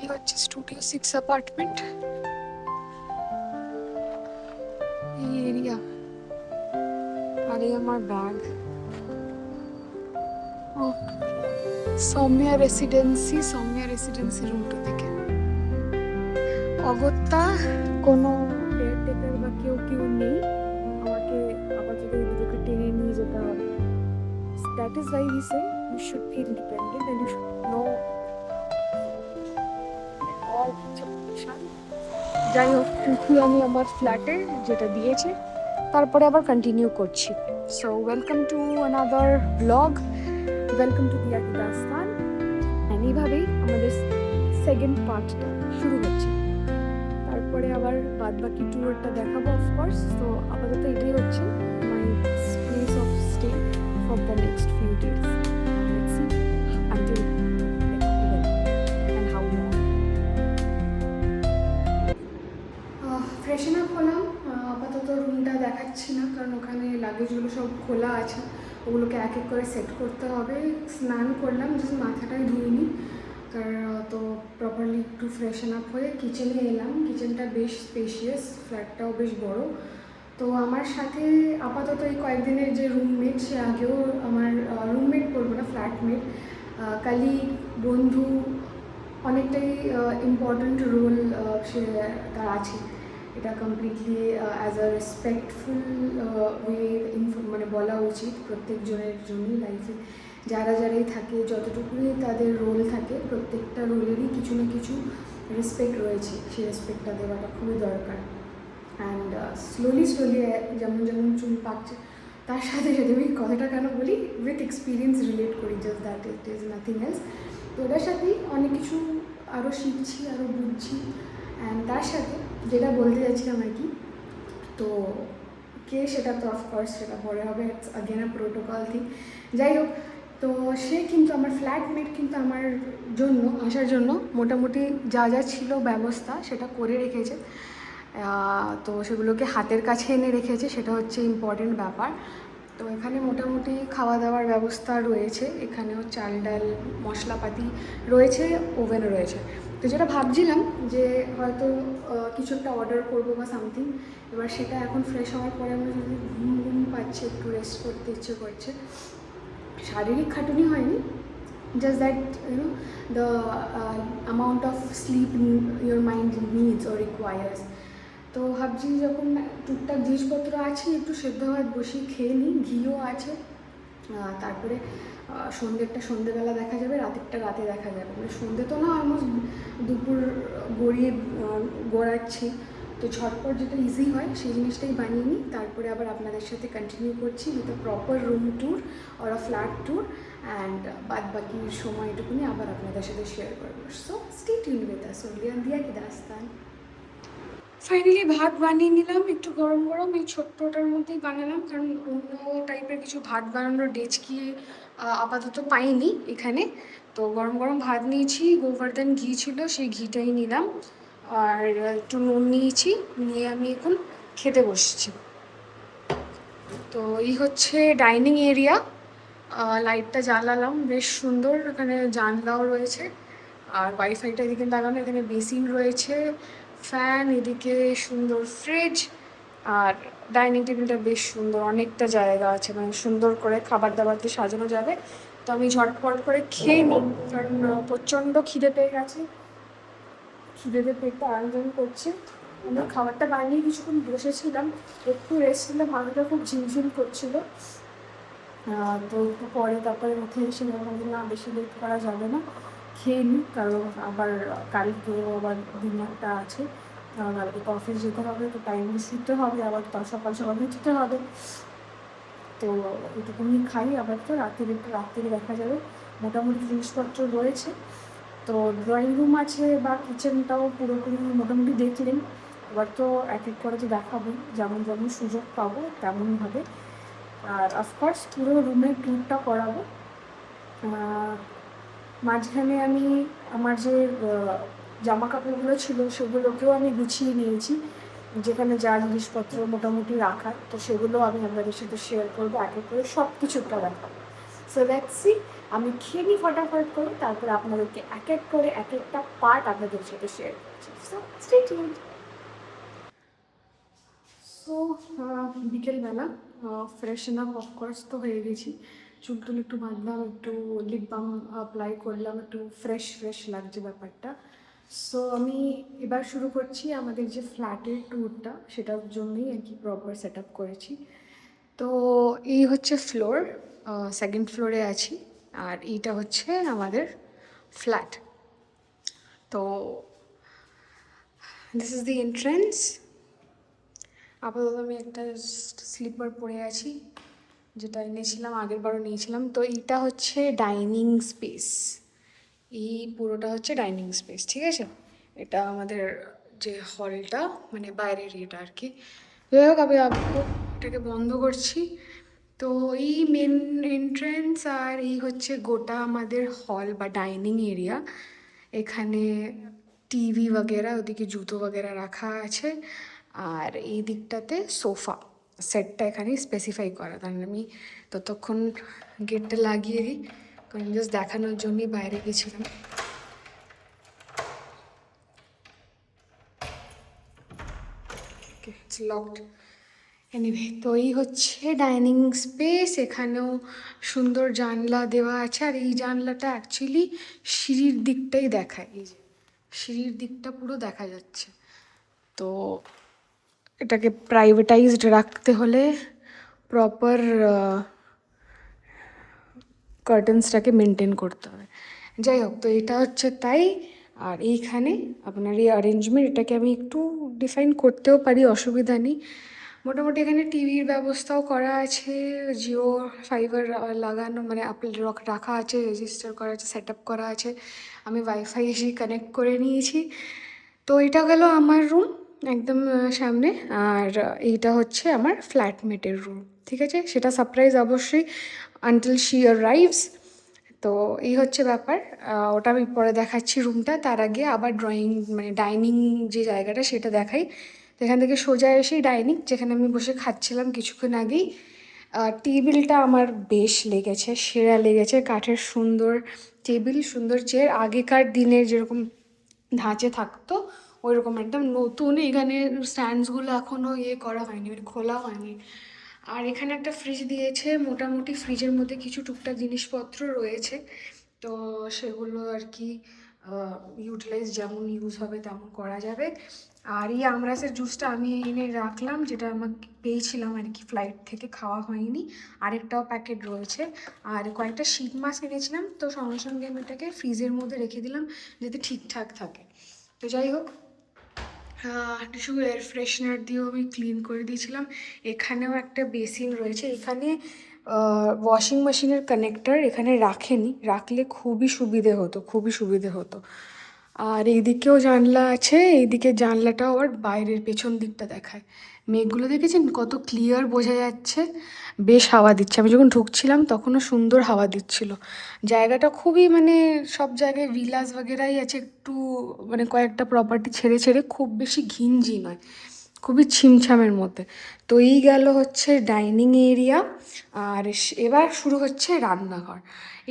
এই হচ্ছে studio 6 apartment. এই এরিয়া আর এই আমার ব্যাগ। ও সৌম্যা রেসিডেন্সি রুমটা থেকে অগত্যা কোনো কেয়ারটেকার বা কেউ নেই, আমাকে আপাতত এদিকে টেনে নিয়ে যেতে হবে। That is why we say you should be independent and you should know all situation. যাই হোক, উঠি আমি আমার ফ্ল্যাটে যেটা দিয়েছে, তারপরে আবার কন্টিনিউ করছি। So welcome to another blog, welcome to দিয়া কি দাস্তান। অ্যান্ড এইভাবেই আমাদের সেকেন্ড পার্টটা শুরু হচ্ছে। তারপরে আবার বাদ বাকি ট্যুরটা দেখাবো অফকোর্স। তো আপাতত এটাই হচ্ছে my place of stay for the next few days. Let's see until and how long. ফ্রেশন up হলাম। আপাতত রুমটা দেখাচ্ছি না, কারণ ওখানে লাগেজগুলো সব খোলা আছে, ওগুলোকে এক এক করে সেট করতে হবে। স্নান করলাম, জাস্ট মাথাটাই ধুইনি। তো প্রপারলি একটু ফ্রেশন আপ হয়ে কিচেনে এলাম। কিচেনটা বেশ স্পেশিয়াস, ফ্ল্যাটটাও বেশ বড়। তো আমার সাথে আপাতত এই কয়েকদিনের যে রুমমেট, সে আগেও আমার রুমমেট বলবো না, ফ্ল্যাটমেট, কালিগ, বন্ধু, অনেকটাই ইম্পর্ট্যান্ট রোল সে তার আছে। এটা completely as a respectful way মানে বলা উচিত প্রত্যেকজনের জন্যই। লাইফে যারাই থাকে, যতটুকুই তাদের রোল থাকে, প্রত্যেকটা রোলেরই কিছু না কিছু রেসপেক্ট রয়েছে। সেই রেসপেক্টটা দেওয়াটা খুবই দরকার। অ্যান্ড স্লোলি যেমন চুল পাকছে, তার সাথে আমি কথাটা কেন বলি, উইথ এক্সপিরিয়েন্স রিলেট করি, just that it is nothing else. তো ওটার সাথেই অনেক কিছু আরও শিখছি, আরও বুঝছি। অ্যান্ড তার সাথে যেটা বলতে যাচ্ছিলাম আর কি, তো কে সেটা তো অফকোর্স সেটা পরে হবে, it's again a protocol thing. যাই হোক, তো সে কিন্তু আমার ফ্ল্যাটমেট কিন্তু আমার জন্য আসার জন্য মোটামুটি যা ছিল ব্যবস্থা সেটা করে রেখেছে। তো সেগুলোকে হাতের কাছে এনে রেখেছে, সেটা হচ্ছে ইম্পর্টেন্ট ব্যাপার। তো এখানে মোটামুটি খাওয়া দাওয়ার ব্যবস্থা রয়েছে, এখানেও চাল ডাল মশলাপাতি রয়েছে, ওভেন রয়েছে। তো যেটা ভাবছিলাম যে হয়তো কিছু একটা অর্ডার করবো বা সামথিং। এবার সেটা এখন ফ্রেশ হওয়ার পরে আমরা যদি ঘুম পাচ্ছে, একটু রেস্ট করতে ইচ্ছে করছে, শারীরিক খাটুনি হয়নি, just that the amount of sleep your mind needs or requires. তো ভাবছি যখন টুকটাক জিনিসপত্র আছে, একটু সেদ্ধ ভাত বসিয়ে খেয়ে নিই, ঘিও আছে। তারপরে সন্ধেবেলা দেখা যাবে, রাতেরটা রাতে দেখা যাবে, মানে সন্ধে তো না, অলমোস্ট দুপুর গড়াচ্ছি। তো ঝটপট যেটা ইজি হয় সেই জিনিসটাই বানিয়ে নিই, তারপরে আবার আপনাদের সাথে কন্টিনিউ করছি with a proper room tour or a flat tour. And বাদ বাকির সময়টুকুনি আবার আপনাদের সাথে শেয়ার করবো। So stay tuned with us only on Diya কি দাস্তান। ফাইনালি ভাত বানিয়ে নিলাম, একটু গরম গরম এই ছোট্টটার মধ্যেই বানালাম, কারণ অন্য টাইপের কিছু ভাত বানানোর ডেচকি আপাতত পাইনি এখানে। তো গরম গরম ভাত নিয়েছি, গোবর্ধন ঘি ছিল, সেই ঘিটাই নিলাম, আর একটু নুন নিয়েছি, নিয়ে আমি এখন খেতে বসছি। তো এই হচ্ছে ডাইনিং এরিয়া। লাইটটা জ্বালালাম, বেশ সুন্দর, এখানে জানলাও রয়েছে, আর ওয়াইফাইটা এদিকে লাগানো, এখানে বেসিন রয়েছে, ফ্যান, এদিকে সুন্দর ফ্রিজ, আর ডাইনিং টেবিলটা বেশ সুন্দর, অনেকটা জায়গা আছে, মানে সুন্দর করে খাবার দাবার দিয়ে সাজানো যাবে। তো আমি ঝটপট করে খেয়ে নিই, কারণ প্রচণ্ড খিদে পেয়ে গেছে, খিদেতে পেটটা আয়োজন করছে। আমি খাবারটা বানিয়ে কিছুক্ষণ বসেছিলাম, একটু রেস্ট নিলাম, মাথাটা খুব ঝিমঝিম করছিল। তো একটু পরে তারপরে উঠে এসে ভাবলাম যে না, বেশি লেট করা যাবে না, খেয়ে নিই, কারণ আবার কালকেও আবার ডিনারটা আছে, কালকে তো অফিস যেতে হবে, তো টাইমে শুতে হবে, আবার তার সকাল সকাল উঠতে হবে। তো এটুকুনি খাই, আবার তো রাত্রে দেখা যাবে। মোটামুটি জিনিসপত্র রয়েছে, তো ড্রয়িং রুম আছে বা কিচেনটাও পুরোপুরি মোটামুটি দেখলেন। এবার তো এক এক করে তো দেখাবো, যেমন যেমন সুযোগ পাবো তেমনভাবে। আর অফকোর্স পুরো রুমের ট্যুরটা করাবো। মাঝখানে আমি আমার যে জামা কাপড়গুলো ছিল সেগুলোকেও আমি গুছিয়ে নিয়েছি, যেখানে যা জিনিসপত্র মোটামুটি রাখার, তো সেগুলো আমি আপনাদের সাথে শেয়ার করবো, এক এক করে সব কিছুটা দেখাবো। সো লেটস সি, আমি খেয়ে নিই ফটাফট করে, তারপরে আপনাদেরকে এক এক করে এক একটা পার্ট আপনাদের সাথে শেয়ার করছি। So stay tuned. সো বিকেলবেলা ফ্রেশন আপ অফকোর্স তো হয়ে গেছি, চুল টুল একটু বাঁধলাম, একটু লিপ বাম অ্যাপ্লাই করলাম, একটু ফ্রেশ ফ্রেশ লাগছে ব্যাপারটা। সো আমি এবার শুরু করছি আমাদের যে ফ্ল্যাটের ট্যুরটা, সেটার জন্যই আর কি প্রপার সেট আপ করেছি। তো এই হচ্ছে ফ্লোর, সেকেন্ড ফ্লোরে আছি, আর এইটা হচ্ছে আমাদের ফ্ল্যাট। তো দিস ইজ দি এন্ট্রেন্স। আপাতত আমি একটা স্লিপার পরে আছি, যেটা এনেছিলাম, আগের বারও নিয়েছিলাম। তো এইটা হচ্ছে ডাইনিং স্পেস, এই পুরোটা হচ্ছে ডাইনিং স্পেস, ঠিক আছে। এটা আমাদের যে হলটা, মানে বাইরের এটা আর কি। যাই হোক, আমি এটাকে বন্ধ করছি। তো এই মেন এন্ট্রেন্স, আর এই হচ্ছে গোটা আমাদের হল বা ডাইনিং এরিয়া। এখানে টিভি বগেরা, ওদিকে জুতো বগেরা রাখা আছে, আর এই দিকটাতে সোফা সেটটা এখানে স্পেসিফাই করা। কারণ আমি ততক্ষণ গেটটা লাগিয়ে দিই, কারণ জাস্ট দেখানোর জন্যই বাইরে গেছিলাম। ওকে, ইটস লকড। এনিওয়ে, তো এই হচ্ছে ডাইনিং স্পেস। এখানেও সুন্দর জানলা দেওয়া আছে, আর এই জানলাটা অ্যাকচুয়ালি সিঁড়ির দিকটাই দেখায়। এই যে সিঁড়ির দিকটা পুরো দেখা যাচ্ছে। তো এটাকে প্রাইভেটাইজড রাখতে হলে প্রপার কার্টেন্সটাকে মেনটেন করতে হবে। যাই হোক, তো এটা হচ্ছে তাই। আর এইখানে আপনার এই অ্যারেঞ্জমেন্ট, এটাকে আমি একটু ডিফাইন করতেও পারি, অসুবিধা নেই। মোটামুটি এখানে টিভির ব্যবস্থাও করা আছে, জিও ফাইবার লাগানো, মানে রাখা আছে, রেজিস্টার করা আছে, সেট আপ করা আছে। আমি ওয়াইফাই এসে কানেক্ট করে নিয়েছি। তো এটা গেল আমার রুম একদম সামনে, আর এইটা হচ্ছে আমার ফ্ল্যাটমেটের রুম, ঠিক আছে। সেটা সারপ্রাইজ অবশ্যই, আনটিল শি অ্যারাইভস। তো এই হচ্ছে ব্যাপার। ওটা আমি পরে দেখাচ্ছি রুমটা, তার আগে আবার মানে ডাইনিং যে জায়গাটা সেটা দেখাই। তো এখান থেকে সোজা এসেই ডাইনিং, যেখানে আমি বসে খাচ্ছিলাম কিছুক্ষণ আগেই। টেবিলটা আমার বেশ লেগেছে, সেরা লেগেছে, কাঠের সুন্দর টেবিল, সুন্দর চেয়ার, আগেকার দিনের যেরকম ধাঁচে থাকতো ওইরকম একদম নতুন। এখানে স্ট্যান্ডসগুলো এখনও করা হয়নি, মানে খোলা হয়নি। আর এখানে একটা ফ্রিজ দিয়েছে, মোটামুটি ফ্রিজের মধ্যে কিছু টুকটাক জিনিসপত্র রয়েছে, তো সেগুলো আর কি ইউটিলাইজ, যেমন ইউজ হবে তেমন করা যাবে। আর এই আমরাসের জুসটা আমি এনে রাখলাম, যেটা আমাকে পেয়েছিলাম আর কি, ফ্লাইট থেকে খাওয়া হয়নি। আরেকটাও প্যাকেট রয়েছে, আর কয়েকটা শীত মাস্ক এনেছিলাম, তো সঙ্গে সঙ্গে আমি এটাকে ফ্রিজের মধ্যে রেখে দিলাম যাতে ঠিকঠাক থাকে। তো যাই হোক, টিস্যু এয়ার ফ্রেশনার দিয়েও আমি ক্লিন করে দিয়েছিলাম। এখানেও একটা বেসিন রয়েছে, এখানে ওয়াশিং মেশিনের কানেক্টর এখানে রাখেনি, রাখলে খুবই সুবিধে হতো, খুবই সুবিধে হতো। আর এইদিকেও জানলা আছে, এইদিকে জানলাটাও আবার বাইরের পেছন দিকটা দেখায়। মেঘগুলো দেখেছেন কত ক্লিয়ার বোঝা যাচ্ছে, বেশ হাওয়া দিচ্ছে। আমি যখন ঢুকছিলাম তখনও সুন্দর হাওয়া দিচ্ছিল। জায়গাটা খুবই, মানে সব জায়গায় ভিলাস বগেরাই আছে, একটু মানে কয়েকটা প্রপার্টি ছেড়ে ছেড়ে, খুব বেশি ঘিঞ্জি নয়, খুবই ছিমছামের মধ্যে। তো এই গেল হচ্ছে ডাইনিং এরিয়া। আর এবার শুরু হচ্ছে রান্নাঘর।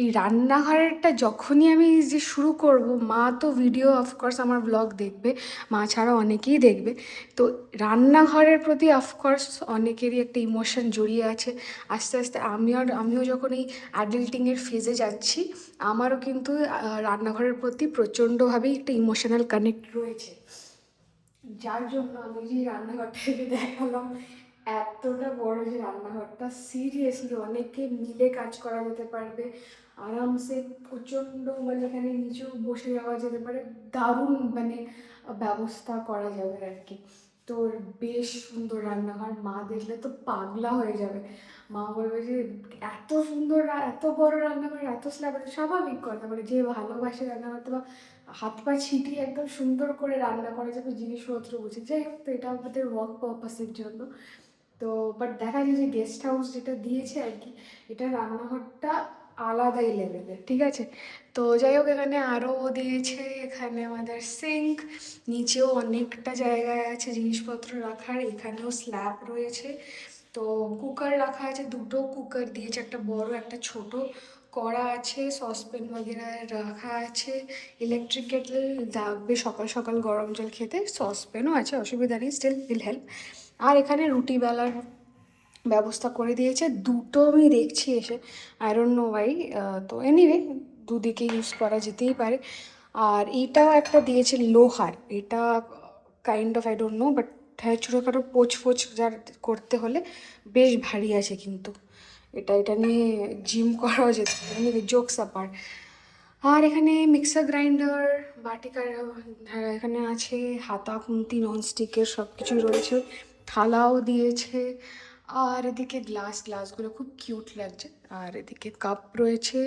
এই রান্নাঘরেরটা যখনই আমি যে শুরু করব, মা তো ভিডিও অফকোর্স আমার ব্লগ দেখবে, মা ছাড়া অনেকেই দেখবে। তো রান্নাঘরের প্রতি অফকোর্স অনেকেরই একটা ইমোশন জড়িয়ে আছে। আস্তে আস্তে আমিও যখন এই অ্যাডাল্টিংয়ের ফেজে যাচ্ছি, আমারও কিন্তু রান্নাঘরের প্রতি প্রচণ্ডভাবেই একটা ইমোশনাল কানেক্ট রয়েছে। যার জন্য আমি যে রান্নাঘরটাকে দেখালাম, এতটা বড় যে রান্নাঘরটা, সিরিয়াসলি অনেকে মিলে কাজ করা যেতে পারবে আরামসে, প্রচণ্ড, মানে এখানে নিচেও বসে যাওয়া যেতে পারে, দারুণ মানে ব্যবস্থা করা যাবে আর কি। তো বেশ সুন্দর রান্নাঘর, মা দেখলে তো পাগলা হয়ে যাবে। মা বলবে যে এত সুন্দর, এত বড় রান্নাঘর, এত স্ল্যাব, স্বাভাবিক কথা, মানে যে ভালোবাসে রান্না করতে বা হাত পা ছিটিয়ে একদম সুন্দর করে রান্না করা যাবে, জিনিসপত্র বুঝে। যাই হোক, তো এটা আমাদের ওয়ার্ক পারপাসের জন্য। তো বাট দেখা যায় যে গেস্ট হাউস যেটা দিয়েছে আর কি, এটা রান্নাঘরটা আলাদাই লেভেলের, ঠিক আছে। তো যাই হোক, এখানে আরও দিয়েছে, এখানে আমাদের সিঙ্ক, নিচেও অনেকটা জায়গায় আছে জিনিসপত্র রাখার, এখানেও স্ল্যাব রয়েছে। তো কুকার রাখা আছে, দুটো কুকার দিয়েছে, একটা বড় একটা ছোট। কড়া আছে, সসপ্যান বগেরা রাখা আছে, ইলেকট্রিক কেটল লাগবে সকাল সকাল গরম জল খেতে, সসপ্যানও আছে, অসুবিধা নেই, স্টিল উইল হেল্প। আর এখানে রুটি বেলার ব্যবস্থা করে দিয়েছে, দুটো আমি দেখছি এসে, আই ডোন্ট নো ওয়াই। তো এনিওয়ে দুদিকে ইউজ করা যেতেই পারে। আর এইটাও একটা দিয়েছে লোহার, এটা kind of I don't know, but হ্যাঁ ছোটোখাটো পোচ ফোচ যার করতে হলে বেশ ভারী আছে কিন্তু। এটা নিয়ে জিম করাও যেতে পারে, জোকস আপার। আর এখানে মিক্সার গ্রাইন্ডার, হ্যাঁ এখানে আছে হাতা খুন্তি ননস্টিকের সব কিছুই রয়েছে, থালাও দিয়েছে। আর এদিকে গ্লাসগুলো খুব কিউট লাগছে। আর এদিকে কাপ রয়েছে।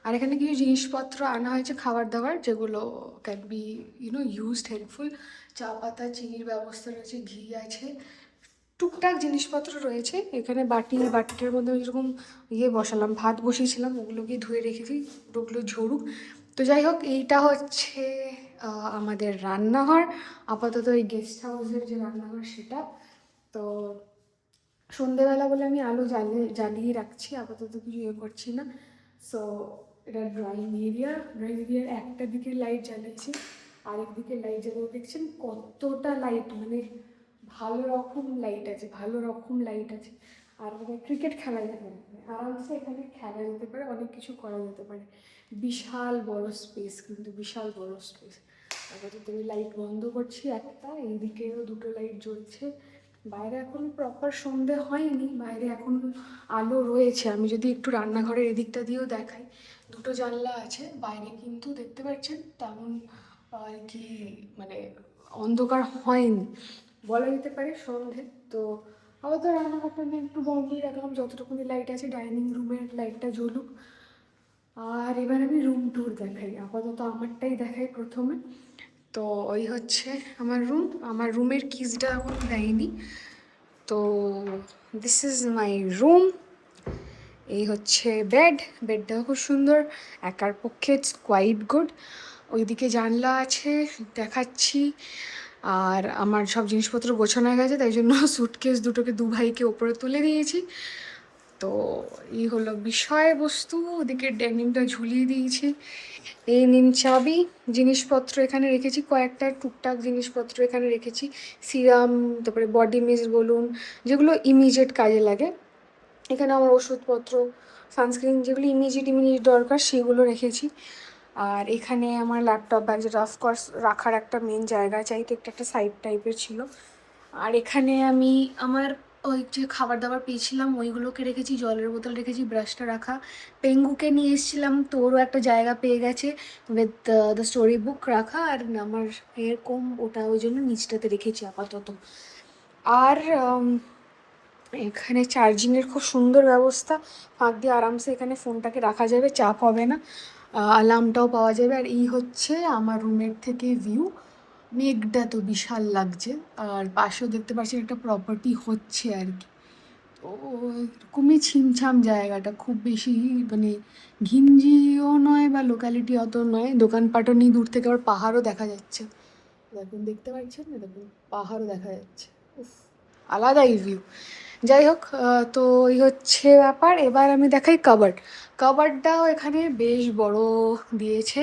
আর এখানে কিছু জিনিসপত্র আনা হয়েছে খাবার দাবার, যেগুলো ক্যান বি ইউজড হেল্পফুল। চা পাতা চিনির ব্যবস্থা রয়েছে, ঘি আছে, টুকটাক জিনিসপত্র রয়েছে। এখানে বাটিটার মধ্যে আমি যেরকম বসালাম, ভাত বসিয়েছিলাম, ওগুলোকে ধুয়ে রেখেছি, ওগুলো ঝরুক। তো যাই হোক, এইটা হচ্ছে আমাদের রান্নাঘর, আপাতত এই গেস্ট হাউসের যে রান্নাঘর সেটা। তো সন্ধেবেলা বলে আমি আলো জ্বালিয়ে রাখছি, আপাতত কিছু করছি না। সো এটা ড্রয়িং এরিয়ার একটা দিকে লাইট জ্বালিয়েছি, আরেক দিকে লাইট জ্বালিয়ে দেখছেন কতটা লাইট, মানে ভালো রকম লাইট আছে। আর মানে ক্রিকেট খেলা যেতে পারে, আরামসে এখানে খেলা যেতে পারে, অনেক কিছু করা যেতে পারে। বিশাল বড় স্পেস, কিন্তু বিশাল বড় স্পেস। আপাতত আমি লাইট বন্ধ করছি একটা, এইদিকেও দুটো লাইট জ্বলছে। বাইরে এখন প্রপার সন্ধে হয়নি, বাইরে এখন আলো রয়েছে। আমি যদি একটু রান্নাঘরের এদিকটা দিয়েও দেখাই, দুটো জানলা আছে বাইরে, কিন্তু দেখতে পাচ্ছেন তেমন আর কি মানে অন্ধকার হয়নি, বলা যেতে পারে সন্ধে। তো আপাতত রান্নাঘরটা নিয়ে একটু বন্ধই রাখলাম, যতটুকুনি লাইট আছে, ডাইনিং রুমের লাইটটা জ্বলুক। আর এবার আমি রুম ট্যুর দেখাই, আপাতত আমারটাই দেখাই প্রথমে। তো ওই হচ্ছে আমার রুমের কিজটা এখন দেয়নি। তো দিস ইজ মাই রুম। এই হচ্ছে বেডটাও খুব সুন্দর, একার পক্ষে ইটস কোয়াইট গুড। ওইদিকে জানলা আছে, দেখাচ্ছি। আর আমার সব জিনিসপত্র গোছানো হয়ে গেছে, তাই জন্য সুটকেস দুটোকে দু ভাইকে ওপরে তুলে দিয়েছি। তো এই হলো বিষয়বস্তু। ওদিকে ডেনিমটা ঝুলিয়ে দিয়েছি, এই নিন চাবি। জিনিসপত্র এখানে রেখেছি, কয়েকটা টুকটাক জিনিসপত্র এখানে রেখেছি, সিরাম, তারপরে বডি মিস্ট বলুন, যেগুলো ইমিডিয়েট কাজে লাগে। এখানে আমার ওষুধপত্র, সানস্ক্রিন, যেগুলো ইমিডিয়েট দরকার সেগুলো রেখেছি। আর এখানে আমার ল্যাপটপ ব্যাগ, যেটা অফকোর্স রাখার একটা মেন জায়গা চাই, তো একটা সাইড টাইপের ছিল। আর এখানে আমি আমার ওই যে খাবার দাবার পেয়েছিলাম ওইগুলোকে রেখেছি, জলের বোতল রেখেছি, ব্রাশটা রাখা। পেঙ্গুকে নিয়ে এসেছিলাম, তো ওরও একটা জায়গা পেয়ে গেছে উইথ দ্য স্টোরি বুক রাখা। আর আমার এরকম ওটা ওই জন্য নিচটাতে রেখেছি আপাতত। আর এখানে চার্জিংয়ের খুব সুন্দর ব্যবস্থা, ফাঁক দিয়ে আরামসে এখানে ফোনটাকে রাখা যাবে, চাপ হবে না, অ্যালার্মটাও পাওয়া যাবে। আর এই হচ্ছে আমার রুমের থেকে ভিউ, মেঘটা তো বিশাল লাগছে। আর পাশেও দেখতে পাচ্ছেন একটা প্রপার্টি হচ্ছে আর কি। তো এরকমই ছিমছাম জায়গাটা, খুব বেশি মানে ঘিঞ্জিও নয় বা লোকালিটি অত নয়, দোকানপাটও নেই, দূর থেকে আবার পাহাড়ও দেখা যাচ্ছে, দেখুন দেখতে পাচ্ছেন না, দেখুন পাহাড়ও দেখা যাচ্ছে, উফ আলাদাই ভিউ। যাই হোক, তো এই হচ্ছে ব্যাপার। এবার আমি দেখাই কাবার্ডটাও এখানে বেশ বড় দিয়েছে,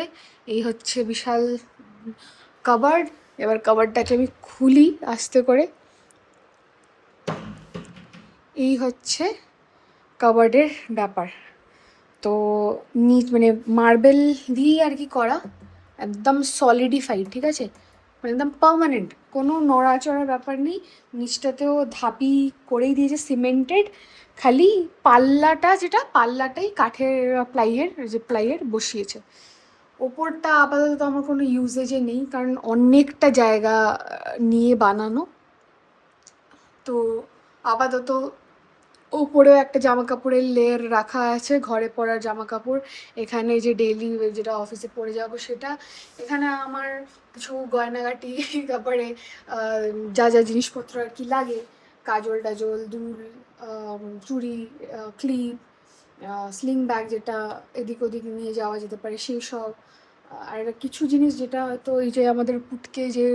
এই হচ্ছে বিশাল কাবার্ড। এবার কাবার্ডটাকে আমি খুলি আস্তে করে, এই হচ্ছে কাবার্ডের ব্যাপার। তো মানে মার্বেল দিয়েই আর কি করা, একদম সলিডিফাইড, ঠিক আছে, মানে একদম পার্মানেন্ট, কোনো নড়াচড়ার ব্যাপার নেই। নিচটাতেও ধাপি করেই দিয়েছে সিমেন্টেড, খালি পাল্লাটাই কাঠের প্লাইয়ের বসিয়েছে। ওপরটা আপাতত আমার কোনো ইউজেজে নেই, কারণ অনেকটা জায়গা নিয়ে বানানো। তো আপাতত ওপরেও একটা জামা কাপড়ের লেয়ার রাখা আছে, ঘরে পরার জামা কাপড়, এখানে যে ডেইলি যেটা অফিসে পরে যাব সেটা, এখানে আমার কিছু গয়নাগাটি, তারপরে যা যা জিনিসপত্র আর কি লাগে, কাজল টাজল, দুল, চুড়ি, ক্লিপ, স্লিং ব্যাগ, যেটা এদিক ওদিক নিয়ে যাওয়া যেতে পারে সেই সব। আর কিছু জিনিস যেটা হয়তো এই যে আমাদের পুটকে যে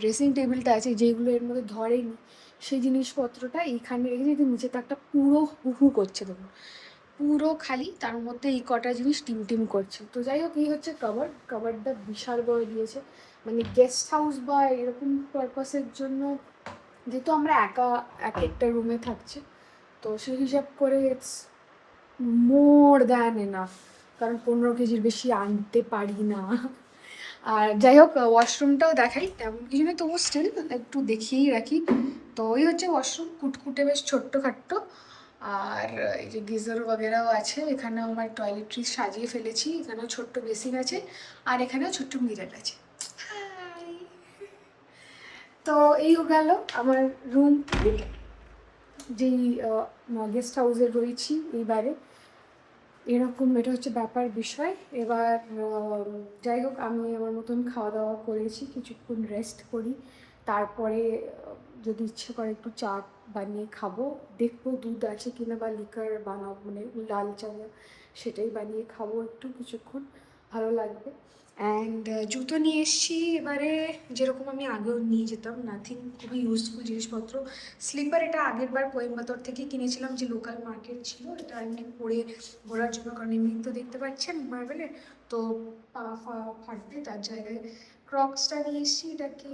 ড্রেসিং টেবিলটা আছে, যেগুলো এর মধ্যে ধরেনি, সেই জিনিসপত্রটা এইখানে রেখেছি, কিন্তু নিচেতে একটা পুরো হু হু করছে, দেখুন পুরো খালি, তার মধ্যে এই কটা জিনিস টিম টিম করছে। তো যাই হোক, এই হচ্ছে কাভারটা বিশাল বড় দিয়েছে, মানে গেস্ট হাউস বা এরকম পারপাসের জন্য, যেহেতু আমরা একা এক একটা রুমে থাকছি, তো সেই হিসাব করে ইটস মোর দ্যান এনাফ, কারণ 15 কেজির বেশি আনতে পারি না। আর যাই হোক, ওয়াশরুমটাও দেখাই, তেমন কিছু নেই, তবু স্টিল একটু দেখিয়েই রাখি। তো ওই হচ্ছে ওয়াশরুম, কুটকুটে বেশ ছোট্ট খাট্টো। আর এই যে গিজার বগেরাও আছে, এখানেও আমার টয়লেট্রিজ সাজিয়ে ফেলেছি, এখানেও ছোট্ট বেসিন আছে, আর এখানেও ছোট্ট মিরার আছে। হাই! তো এই গেল আমার রুম, যেই গেস্ট হাউসে রয়েছি এইবারে, এরকম এটা হচ্ছে ব্যাপার বিষয়। এবার যাই হোক, আমি আমার মতন খাওয়া দাওয়া করেছি, কিছুক্ষণ রেস্ট করি, তারপরে যদি ইচ্ছে করে একটু চা বানিয়ে খাবো, দেখবো দুধ আছে কিনা বা লিকার বানাবো, মানে লাল চা সেটাই বানিয়ে খাবো একটু কিছুক্ষণ, ভালো লাগবে। অ্যান্ড জুতো নিয়ে এসেছি এবারে, যেরকম আমি আগেও নিয়ে যেতাম, নাথিং, খুবই ইউজফুল জিনিসপত্র। স্লিপার এটা আগের বার কোয়েম্বাতোর থেকে কিনেছিলাম, যে লোকাল মার্কেট ছিল, এটা এমনি পরে ঘোরার জন্য, কারণ এমনি তো দেখতে পাচ্ছেন মার্বেলে তো পা ফাটবে, তার জায়গায় ক্রক্সটা নিয়ে এসেছি, এটাকে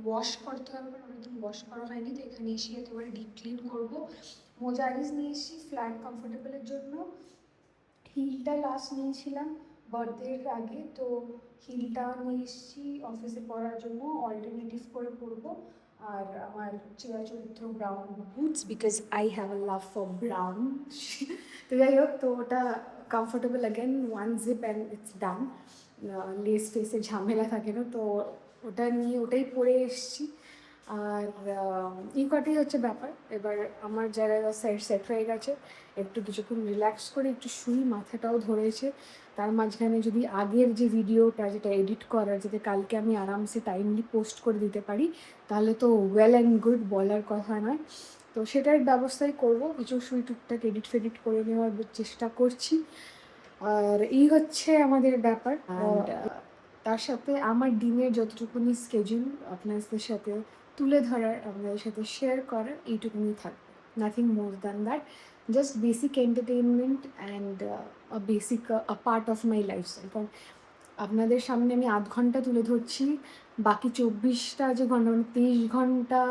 ওয়াশ করতে হবে, কারণ অনেকদিন ওয়াশ করা হয়নি, তো এখানে এসে একেবারে ডিপ ক্লিন করবো। মোজারিস নিয়ে এসেছি ফ্ল্যাট কমফোর্টেবলের জন্য। হিলটা লাস্ট নিয়েছিলাম বার্থডের আগে, তো হিলটা নিয়ে এসেছি অফিসে পরার জন্য, অল্টারনেটিভ করে পরবো। আর আমার চিরাচরিত্র brown boots, because I have a love for brown. তো যাই হোক, তো ওটা comfortable again, one zip and it's done, less ফেসে ঝামেলা থাকে না, তো ওটা নিয়ে ওটাই পরে এসেছি। আর এই কটাই হচ্ছে ব্যাপার। এবার আমার জায়গায় সেট হয়ে গেছে, একটু কিছুক্ষণ রিল্যাক্স করে একটু শুই, মাথাটাও ধরেছে। তার মাঝখানে যদি আগের যে ভিডিওটা, যেটা এডিট করার, যাতে কালকে আমি আরামসে টাইমলি পোস্ট করে দিতে পারি, তাহলে তো ওয়েল অ্যান্ড গুড, বলার কথা নয়। তো সেটার ব্যবস্থাই করব, কিছু শুই টুকটাক এডিট ফেডিট করে নেওয়ার চেষ্টা করছি। আর এই হচ্ছে আমাদের ব্যাপার। তার সাথে আমার দিনের যতটুকুনি স্কেডিউল আপনাদের সাথে তুলে ধরার, আপনাদের সাথে শেয়ার করার, এইটুকুনি থাকবে, nothing more than that, just basic entertainment and basic a part of my lifestyle. কারণ আপনাদের সামনে আমি 8 ঘন্টা তুলে ধরছি, বাকি 24টা যে ঘন্টা, মানে 23 ঘন্টা,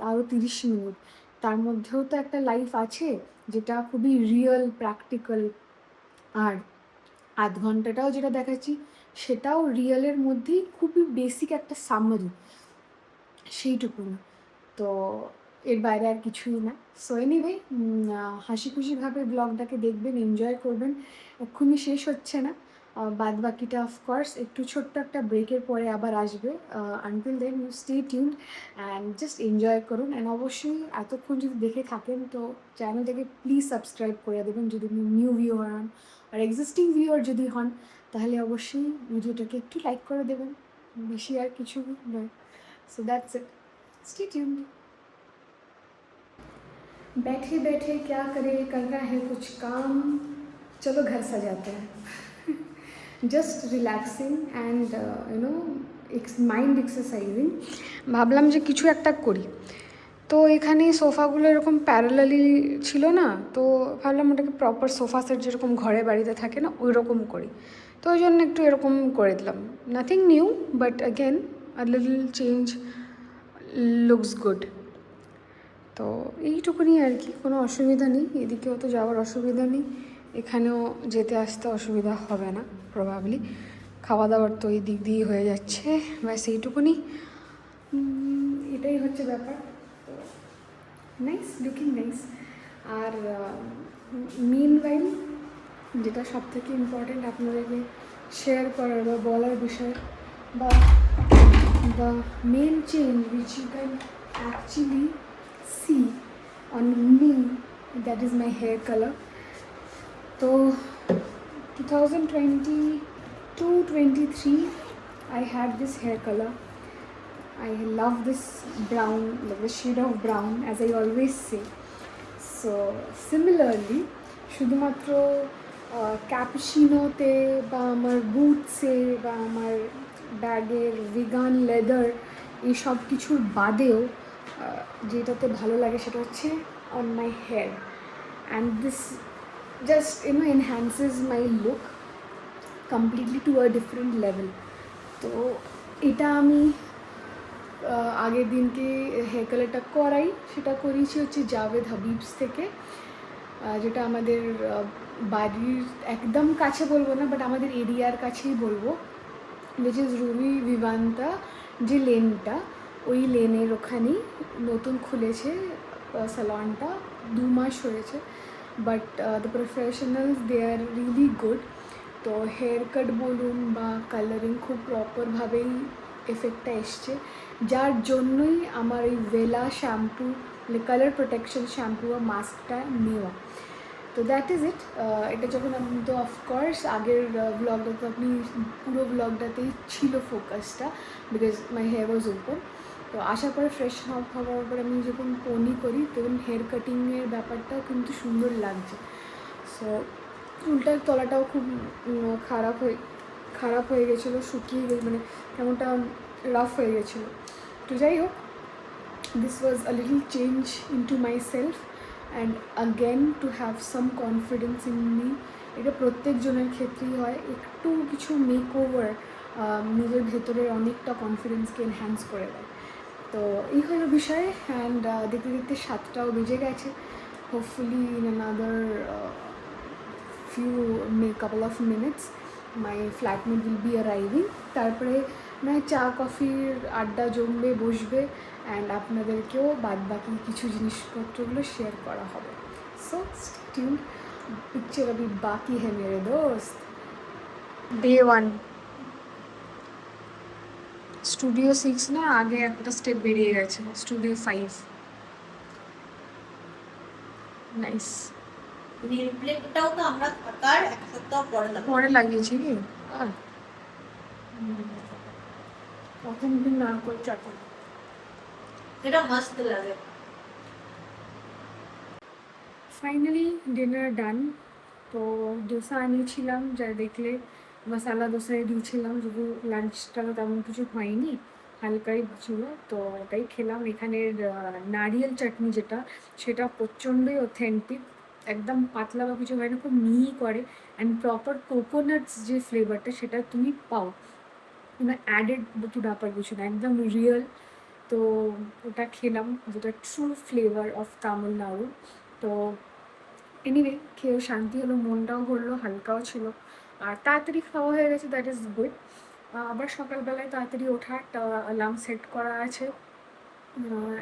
আরও 30 মিনিট, তার মধ্যেও তো একটা লাইফ আছে, যেটা খুবই রিয়েল, প্র্যাকটিক্যাল। আর 8 ঘন্টাটাও যেটা দেখাচ্ছি, সেটাও রিয়েলের মধ্যেই খুবই বেসিক একটা সামারি, সেইটুকু না। তো এর বাইরে আর কিছুই না। সো এনিওয়ে, হাসি খুশিভাবে ব্লগটাকে দেখবেন, এনজয় করবেন। এক্ষুনি শেষ হচ্ছে না, বাদ বাকিটা অফকোর্স একটু ছোট্ট একটা ব্রেকের পরে আবার আসবে। Until then you stay tuned and just enjoy করুন। অ্যান্ড অবশ্যই এতক্ষণ যদি দেখে থাকেন, তো চ্যানেলটাকে প্লিজ সাবস্ক্রাইব করে দেবেন যদি নিউ ভিউয়ার হন, আর এক্সিস্টিং ভিউয়ার যদি হন, তাহলে অবশ্যই ভিডিওটাকে একটু লাইক করে দেবেন, বেশি আর কিছু নয়। So that's it, stay tuned. बैठे बैठे क्या करे, करना है कुछ काम, चलो घर सजाते हैं। Just relaxing and you know mind exercising, ভাবলাম যে কিছু একটা করি। তো এখানে সোফাগুলো এরকম প্যারালালি ছিল না, তো ভাবলাম ওটাকে প্রপার সোফা সেট যেরকম ঘরে বাড়িতে থাকে না, ওই রকম করি। তো ওই জন্য একটু এরকম করে দিলাম, nothing new, but again a little change looks good. তো এইটুকুনি আর কি, কোনো অসুবিধা নেই, এদিকেও তো যাওয়ার অসুবিধা নেই, এখানেও যেতে আসতে অসুবিধা হবে না প্রবাবলি, খাওয়া দাওয়ার তো এই দিক দিয়ে হয়ে যাচ্ছে, ব্যাস এইটুকুনি, এটাই হচ্ছে ব্যাপার। তো নাইস, লুকিং নাইস। আর মিনওয়াইল, যেটা সবথেকে ইম্পর্টেন্ট আপনাদেরকে শেয়ার করার বা বলার বিষয়, বা the main change which you can actually see on me, that is my hair color. So 2022-23 I had this hair color. I love this brown, like the shade of brown, as I always say. So similarly, শুধুমাত্র ক্যাপুচিনোতে বা আমার বুটসে বা আমার ব্যাগের vegan leather, এই সব কিছুর বাদেও যেটাতে ভালো লাগে সেটা হচ্ছে on my hair, and this just enhances my look completely to a different level. তো এটা আমি আগের দিনকে হেয়ার কালারটা করাই, সেটা করিয়েছি হচ্ছে জাভেদ হাবিবস থেকে, যেটা আমাদের বাড়ির একদম কাছে বলবো না, বাট আমাদের এরিয়ার কাছেই বলবো, উইচ ইজ রুবি ভিভান্তা যে লেনটা, ওই লেনের ওখানেই নতুন খুলেছে স্যালনটা, 2 মাস হয়েছে। But the professionals they are really good. তো হেয়ার কাট বলুন বা কালারিং খুব প্রপারভাবেই এফেক্টটা এসছে, যার জন্যই আমার এই ভেলা শ্যাম্পু মানে কালার প্রোটেকশন শ্যাম্পু আর মাস্কটা নেওয়া। তো দ্যাট ইজ ইট। এটা যখন আমি তো অফকোর্স আগের ব্লগটা তো আপনি পুরো ব্লগটাতেই ছিল ফোকাসটা, because my hair was open. তো আসার পরে ফ্রেশ হওয়ার পর আমি যখন পোনি করি তখন হেয়ার কাটিংয়ের ব্যাপারটাও কিন্তু সুন্দর লাগছে। সো চুলটার তলাটাও খুব খারাপ হয়ে গেছিলো, শুকিয়ে মানে কেমনটা রাফ হয়ে গেছিলো। তো যাই হোক, this was a little change into myself and again to have some confidence in me. এটা প্রত্যেকজনের ক্ষেত্রেই হয়, একটু কিছু মেক ওভার নিজের ভেতরের অনেকটা কনফিডেন্সকে এনহ্যান্স করে দেয়। তো এই হলো বিষয়। অ্যান্ড দেখতে দেখতে 7টাও বেজে গেছে। Hopefully in another couple of minutes my flatmate will be arriving. তারপরে নয় চা কফির আড্ডা জমবে, বসবে, অ্যান্ড আপনাদেরকেও বাদ বাকি কিছু জিনিসপত্রগুলো শেয়ার করা হবে। সো স্টে টিউনড, পিকচার अभी बाकी है मेरे दोस्त। डे 1 স্টুডিও 6 না, আগে একটা স্টেপ বেরিয়ে গেছে, স্টুডিও 5। নাইস। নেল প্লেটটাও তো আমরা থাকার এক সপ্তাহ পরে লাগিয়েছি কি প্রথম দিন না করে চাকর, এটা মস্ত লাগে। ফাইনালি ডিনার ডান। তো ডোসা আনিয়েছিলাম, যা দেখলে মশালা দোসাই দিয়েছিলাম, যদি লাঞ্চটা তেমন কিছু হয়নি, হালকাই ছিল। তো ওটাই খেলাম। এখানের নারিয়েল চাটনি যেটা, সেটা প্রচণ্ডই অথেন্টিক, একদম পাতলা বা কিছু হয় না, খুব মিহি করে, অ্যান্ড প্রপার কোকোনাটস যে ফ্লেভারটা সেটা তুমি পাও, কোনো অ্যাডেড কিছু ব্যাপার কিছু না, একদম রিয়েল। তো ওটা খেলাম, যেটা ট্রু ফ্লেভার অফ তামিলনাড়ু। তো এনিওয়ে খেয়েও শান্তি হলো, মনটাও ভরলো, হালকাও ছিল, আর তাড়াতাড়ি খাওয়া হয়ে গেছে, দ্যাট ইজ গুড। আবার সকালবেলায় তাড়াতাড়ি ওঠার অ্যালার্ম সেট করা আছে,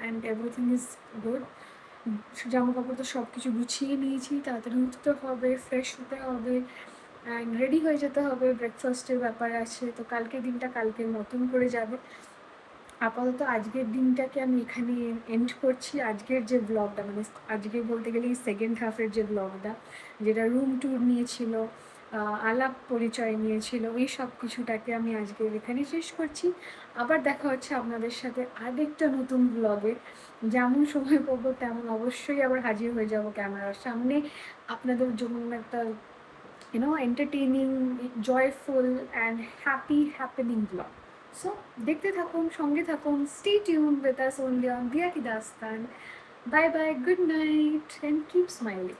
অ্যান্ড এভরিথিং ইজ গুড। জামা কাপড় তো সব কিছু গুছিয়ে নিয়েছি, তাড়াতাড়ি উঠতে হবে, ফ্রেশ হতে হবে, অ্যান্ড রেডি হয়ে যেতে হবে, ব্রেকফাস্টের ব্যাপার আছে। তো কালকের দিনটা কালকের মতন করে যাবে। আপাতত আজকের দিনটাকে আমি এখানে এন্ড করছি। আজকের যে ব্লগটা, মানে আজকে বলতে গেলে এই সেকেন্ড হাফের যে ব্লগটা, যেটা রুম ট্যুর নিয়েছিল, আলাপ পরিচয় নিয়েছিল, এই সব কিছুটাকে আমি আজকে এখানে শেষ করছি। আবার দেখা হচ্ছে আপনাদের সাথে আরেকটা নতুন ব্লগে। যেমন সময় পাবো তেমন অবশ্যই আবার হাজির হয়ে যাব ক্যামেরার সামনে, আপনাদের জন্য একটা entertaining, joyful and happening blog. So দেখতে থাকুন, সঙ্গে থাকুন, stay tune with us only on Diya কি Dastaan. Bye bye, good night and keep smiling.